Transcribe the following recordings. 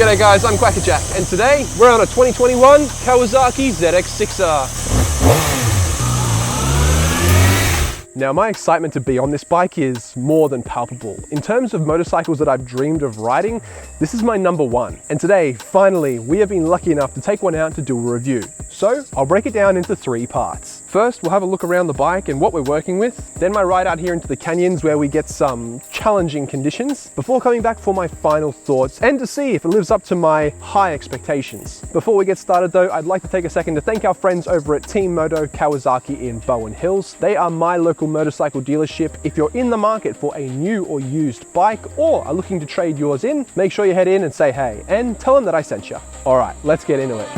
G'day guys, I'm Kwackajack, and today we're on a 2021 Kawasaki ZX6R. Now my excitement to be on this bike is more than palpable. In terms of motorcycles that I've dreamed of riding, this is my number one. And today, finally, we have been lucky enough to take one out to do a review. So I'll break it down into three parts. First, we'll have a look around the bike and what we're working with. Then my ride out here into the canyons where we get some challenging conditions before coming back for my final thoughts and to see if it lives up to my high expectations. Before we get started though, I'd like to take a second to thank our friends over at Team Moto Kawasaki in Bowen Hills. They are my local motorcycle dealership. If you're in the market for a new or used bike or are looking to trade yours in, make sure you head in and say hey and tell them that I sent you. All right, let's get into it.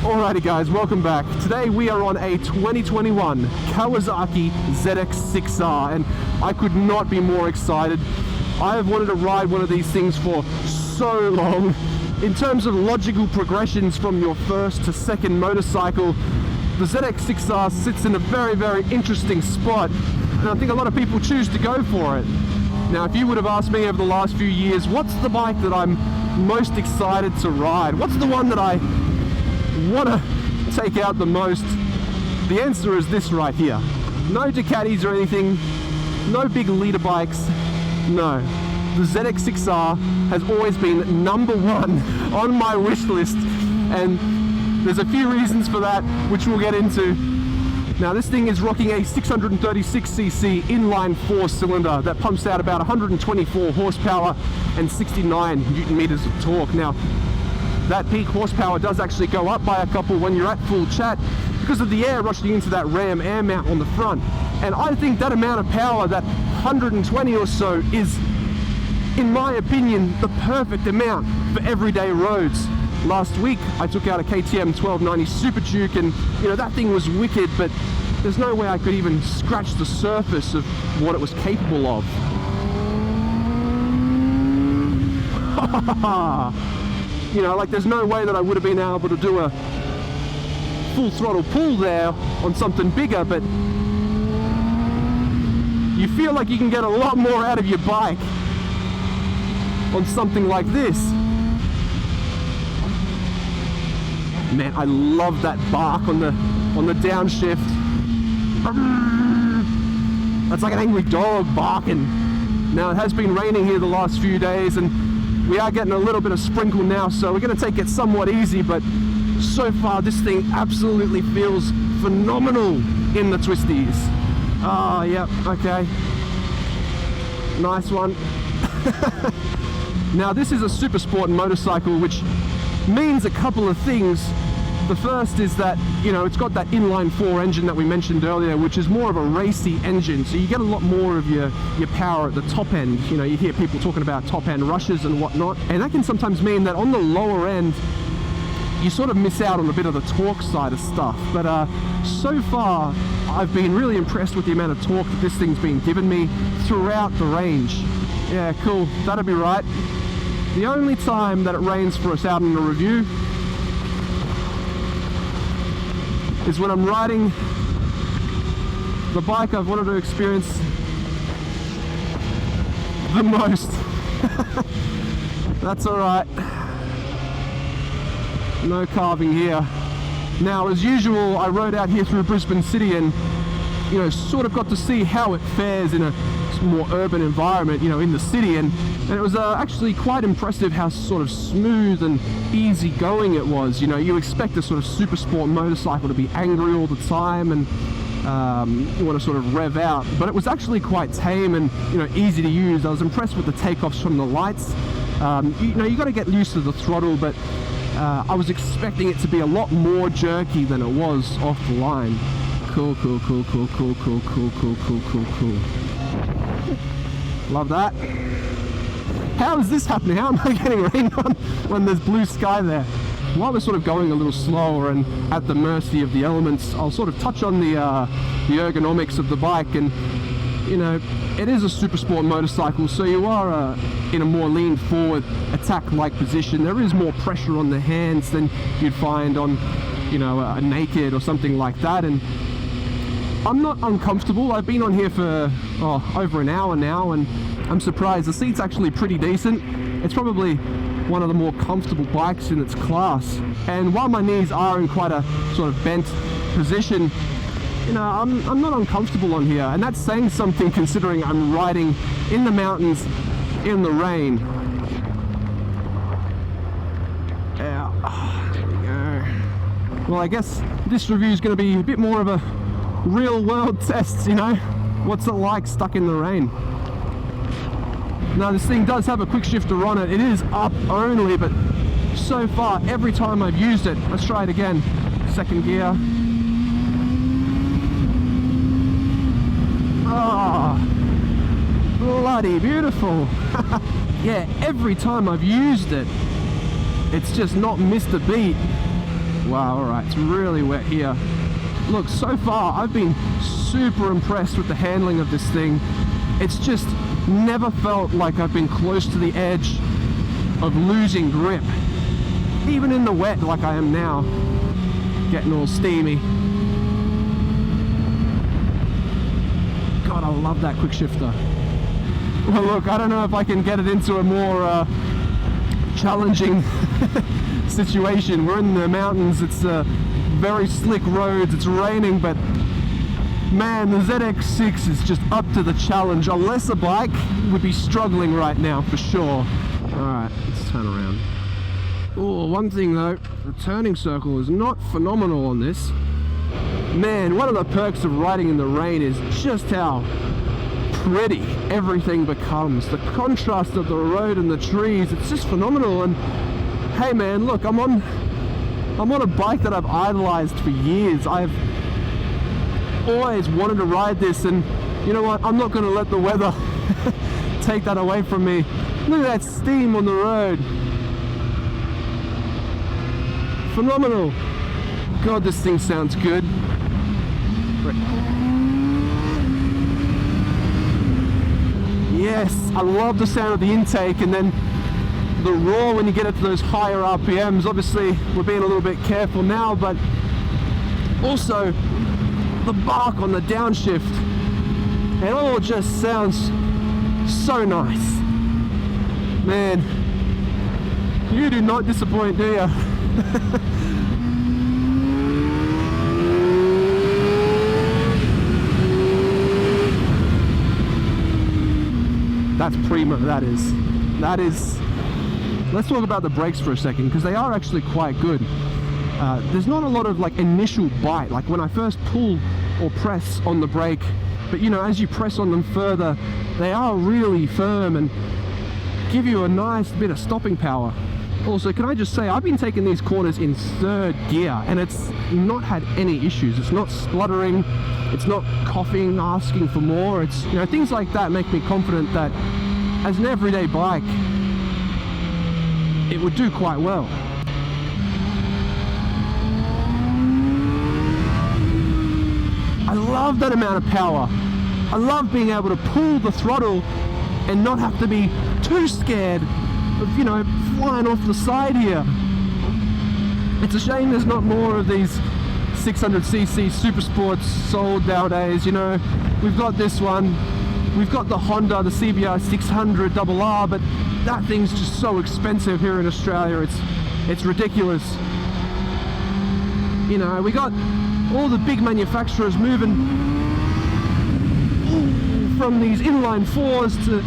Alrighty guys, welcome back. Today we are on a 2021 Kawasaki ZX6R and I could not be more excited. I have wanted to ride one of these things for so long. In terms of logical progressions from your first to second motorcycle, the ZX6R sits in a very interesting spot and I think a lot of people choose to go for it. Now if you would have asked me over the last few years, what's the bike that I'm most excited to ride? What's the one that I want to take out the most? The answer is this right here. No Ducatis or anything, no big leader bikes, no. The ZX6R has always been number one on my wish list and there's a few reasons for that which we'll get into. Now this thing is rocking a 636cc inline 4-cylinder that pumps out about 124 horsepower and 69 newton meters of torque. Now that peak horsepower does actually go up by a couple when you're at full chat because of the air rushing into that ram air mount on the front. And I think that amount of power, that 120 or so, is, in my opinion, the perfect amount for everyday roads. Last week I took out a KTM 1290 Super Duke and you know that thing was wicked, but there's no way I could even scratch the surface of what it was capable of. You know, like there's no way that I would have been able to do a full throttle pull there on something bigger, but you feel like you can get a lot more out of your bike on something like this. Man, I love that bark on the downshift. That's like an angry dog barking. Now it has been raining here the last few days and we are getting a little bit of sprinkle now, so we're going to take it somewhat easy, but so far this thing absolutely feels phenomenal in the twisties. Ah, yep, okay. Nice one. Now this is a supersport motorcycle, which means a couple of things. The first is that, you know, it's got that inline 4 engine that we mentioned earlier, which is more of a racy engine, so you get a lot more of your power at the top end. You know, you hear people talking about top end rushes and whatnot, and that can sometimes mean that on the lower end you sort of miss out on a bit of the torque side of stuff. But so far I've been really impressed with the amount of torque that this thing's been giving me throughout the range. Yeah, cool, that'll be right. The only time that it rains for us out in the review is when I'm riding the bike I've wanted to experience the most. That's alright. No carving here. Now as usual I rode out here through Brisbane City and you know sort of got to see how it fares in a more urban environment, you know, in the city, and it was actually quite impressive how sort of smooth and easy going it was. You know, you expect a sort of super sport motorcycle to be angry all the time and you want to sort of rev out, but it was actually quite tame and, you know, easy to use. I was impressed with the takeoffs from the lights. You know, you got to get used to the throttle, but I was expecting it to be a lot more jerky than it was off the line. Cool. Love that. How is this happening? How am I getting rained on when there's blue sky there? While we're sort of going a little slower and at the mercy of the elements, I'll sort of touch on the ergonomics of the bike. And you know, it is a super sport motorcycle, so you are in a more lean forward attack-like position. There is more pressure on the hands than you'd find on, you know, a naked or something like that. And I'm not uncomfortable. I've been on here for over an hour now, and I'm surprised. The seat's actually pretty decent. It's probably one of the more comfortable bikes in its class. And while my knees are in quite a sort of bent position, you know, I'm not uncomfortable on here, and that's saying something considering I'm riding in the mountains in the rain. Yeah, there we go. Well, I guess this review is going to be a bit more of a real world test, you know? What's it like stuck in the rain? Now, this thing does have a quick shifter on it. It is up only, but so far, every time I've used it, let's try it again. Second gear. Ah, bloody beautiful. Yeah, every time I've used it, it's just not missed a beat. Wow, alright, it's really wet here. Look, so far I've been super impressed with the handling of this thing. It's just never felt like I've been close to the edge of losing grip. Even in the wet like I am now, getting all steamy. God, I love that quick shifter. Well, look, I don't know if I can get it into a more challenging situation. We're in the mountains, it's very slick roads, it's raining, but man, the ZX6 is just up to the challenge. A lesser bike would be struggling right now for sure. Alright, let's turn around. Oh, one thing though, the turning circle is not phenomenal on this. Man, one of the perks of riding in the rain is just how pretty everything becomes. The contrast of the road and the trees, it's just phenomenal. And hey man, look, I'm on a bike that I've idolized for years. I've always wanted to ride this, and you know what, I'm not going to let the weather take that away from me. Look at that steam on the road. Phenomenal. God, this thing sounds good. Yes, I love the sound of the intake, and then the roar when you get it to those higher RPMs. Obviously, we're being a little bit careful now, but also the bark on the downshift. It all just sounds so nice. Man, you do not disappoint, do you? That's prima, that is. Let's talk about the brakes for a second, because they are actually quite good. There's not a lot of like initial bite, like when I first pull or press on the brake, but you know, as you press on them further, they are really firm and give you a nice bit of stopping power. Also, can I just say, I've been taking these corners in third gear and it's not had any issues. It's not spluttering, it's not coughing, asking for more. It's, you know, things like that make me confident that as an everyday bike, it would do quite well. I love that amount of power. I love being able to pull the throttle and not have to be too scared of, you know, flying off the side here. It's a shame there's not more of these 600cc super sports sold nowadays. You know, we've got this one, we've got the Honda, the CBR 600RR, but that thing's just so expensive here in Australia. It's ridiculous. You know, we got all the big manufacturers moving from these inline fours to,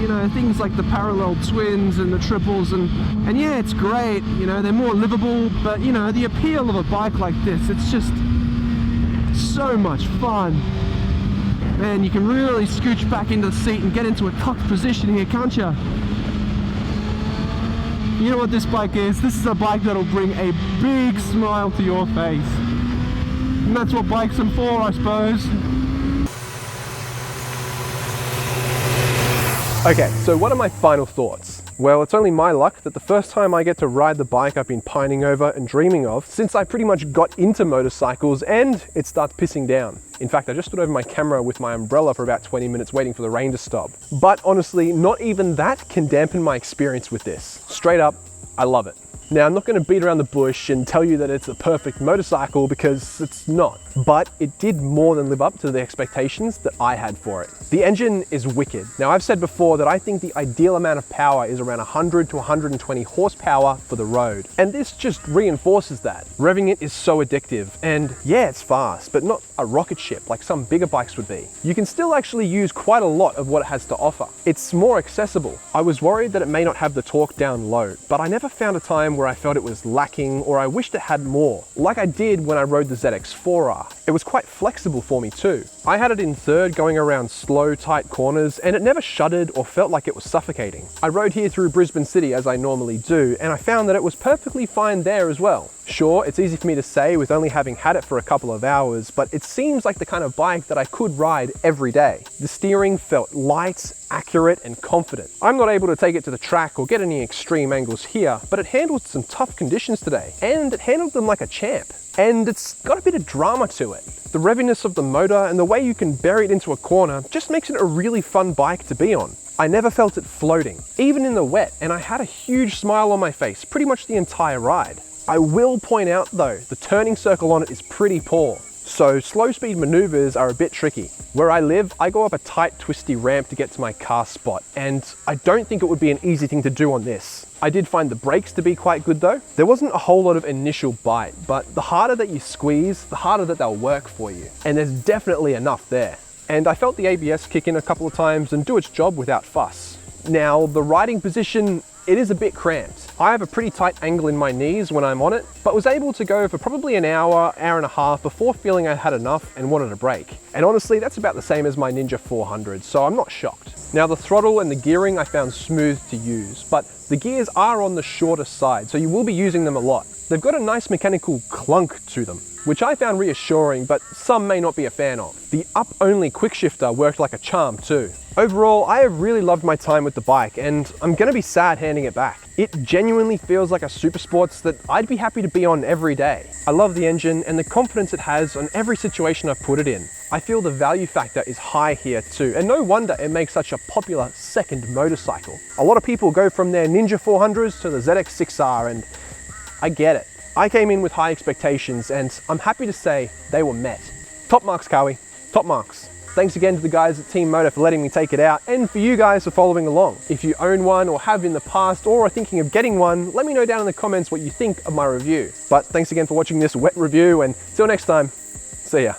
you know, things like the parallel twins and the triples, and yeah, it's great, you know, they're more livable, but you know, the appeal of a bike like this, it's just so much fun. Man, you can really scooch back into the seat and get into a cocked position here, can't you? You know what this bike is? This is a bike that'll bring a big smile to your face. And that's what bikes are for, I suppose. Okay, so what are my final thoughts? Well, it's only my luck that the first time I get to ride the bike I've been pining over and dreaming of since I pretty much got into motorcycles, and it starts pissing down. In fact, I just stood over my camera with my umbrella for about 20 minutes waiting for the rain to stop. But honestly, not even that can dampen my experience with this. Straight up, I love it. Now, I'm not going to beat around the bush and tell you that it's a perfect motorcycle, because it's not. But it did more than live up to the expectations that I had for it. The engine is wicked. Now, I've said before that I think the ideal amount of power is around 100 to 120 horsepower for the road. And this just reinforces that. Revving it is so addictive. And yeah, it's fast, but not a rocket ship like some bigger bikes would be. You can still actually use quite a lot of what it has to offer. It's more accessible. I was worried that it may not have the torque down low, but I never found a time where I felt it was lacking or I wished it had more, like I did when I rode the ZX-4R. It was quite flexible for me too. I had it in third going around slow, tight corners, and it never shuddered or felt like it was suffocating. I rode here through Brisbane City as I normally do, and I found that it was perfectly fine there as well. Sure, it's easy for me to say with only having had it for a couple of hours, but it seems like the kind of bike that I could ride every day. The steering felt light, accurate, and confident. I'm not able to take it to the track or get any extreme angles here, but it handled some tough conditions today, and it handled them like a champ. And it's got a bit of drama to it. The revviness of the motor and the way you can bury it into a corner just makes it a really fun bike to be on. I never felt it floating, even in the wet, and I had a huge smile on my face pretty much the entire ride. I will point out though, the turning circle on it is pretty poor, so slow speed maneuvers are a bit tricky. Where I live, I go up a tight, twisty ramp to get to my car spot, and I don't think it would be an easy thing to do on this. I did find the brakes to be quite good though. There wasn't a whole lot of initial bite, but the harder that you squeeze, the harder that they'll work for you. And there's definitely enough there. And I felt the ABS kick in a couple of times and do its job without fuss. Now, the riding position, it is a bit cramped. I have a pretty tight angle in my knees when I'm on it, but was able to go for probably an hour, hour and a half before feeling I had enough and wanted a break. And honestly, that's about the same as my Ninja 400, so I'm not shocked. Now, the throttle and the gearing I found smooth to use, but the gears are on the shorter side, so you will be using them a lot. They've got a nice mechanical clunk to them, which I found reassuring, but some may not be a fan of. The up-only quick shifter worked like a charm too. Overall, I have really loved my time with the bike, and I'm gonna be sad handing it back. It genuinely feels like a supersports that I'd be happy to be on every day. I love the engine and the confidence it has on every situation I've put it in. I feel the value factor is high here too, and no wonder it makes such a popular second motorcycle. A lot of people go from their Ninja 400s to the ZX6R, and I get it. I came in with high expectations, and I'm happy to say they were met. Top marks, Kawi, top marks. Thanks again to the guys at Team Moto for letting me take it out, and for you guys for following along. If you own one or have in the past or are thinking of getting one, let me know down in the comments what you think of my review. But thanks again for watching this wet review, and till next time, see ya.